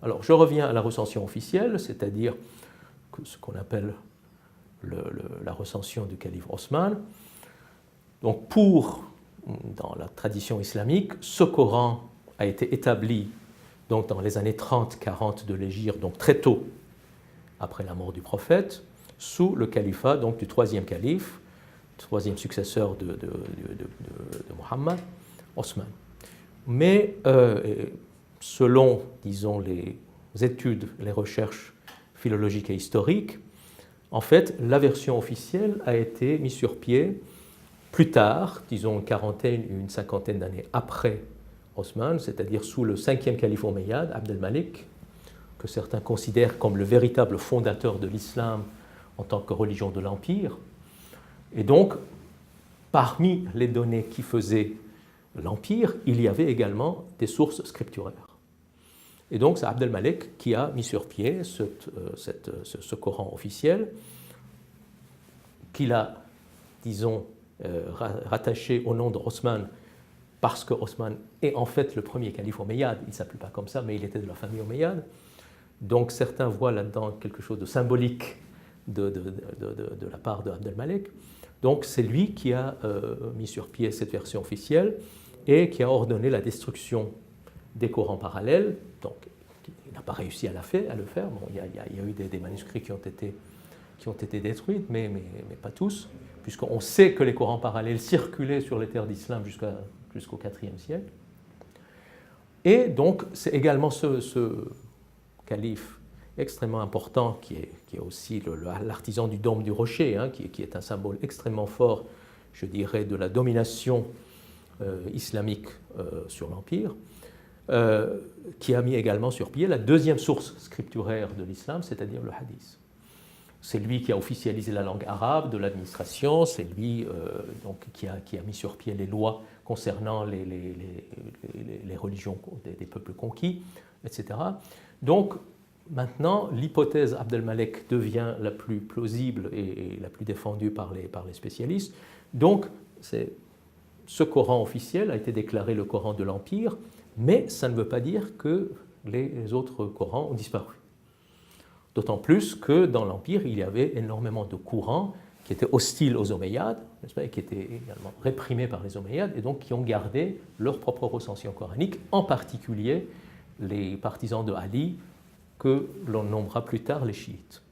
Alors, je reviens à la recension officielle, c'est-à-dire ce qu'on appelle la recension du calife Osman. Donc, dans la tradition islamique, ce Coran a été établi donc, dans les années 30-40 de l'Hégire, donc très tôt après la mort du prophète, sous le califat donc, du troisième calife, troisième successeur de Mohammed, Osman. Mais selon, disons, les études, les recherches philologiques et historiques, en fait, la version officielle a été mise sur pied plus tard, disons une quarantaine, une cinquantaine d'années après Osman, c'est-à-dire sous le cinquième calife omeyyade, Abd al-Malik, que certains considèrent comme le véritable fondateur de l'islam en tant que religion de l'Empire. Et donc, parmi les données qui faisaient l'Empire, il y avait également des sources scripturaires. Et donc, c'est Abd al-Malik qui a mis sur pied ce Coran officiel, qu'il a, disons, rattaché au nom d'Osman, parce que Osman est en fait le premier calife omeyyade. Il ne s'appelle pas comme ça, mais il était de la famille omeyyade. Donc, certains voient là-dedans quelque chose de symbolique de la part de Abd al-Malik. Donc, c'est lui qui a mis sur pied cette version officielle et qui a ordonné la destruction des Corans parallèles. Donc, il n'a pas réussi à le faire. Bon, il y a eu des manuscrits qui ont été détruits, mais pas tous, puisqu'on sait que les Corans parallèles circulaient sur les terres d'islam jusqu'au IVe siècle. Et donc, c'est également ce calife extrêmement important, qui est aussi l'artisan du dôme du rocher, hein, qui est un symbole extrêmement fort, je dirais, de la domination islamique sur l'Empire, qui a mis également sur pied la deuxième source scripturaire de l'islam, c'est-à-dire le hadith. C'est lui qui a officialisé la langue arabe de l'administration, c'est lui donc, qui a mis sur pied les lois concernant les religions des peuples conquis, etc. Donc, maintenant, l'hypothèse Abd al-Malik devient la plus plausible et la plus défendue par les spécialistes. Donc, ce Coran officiel a été déclaré le Coran de l'Empire, mais ça ne veut pas dire que les autres Corans ont disparu. D'autant plus que dans l'Empire, il y avait énormément de courants qui étaient hostiles aux Omeyyades, n'est-ce pas, et qui étaient également réprimés par les Omeyyades, et donc qui ont gardé leur propre recension coranique, en particulier les partisans de Ali, que l'on nommera plus tard les chiites.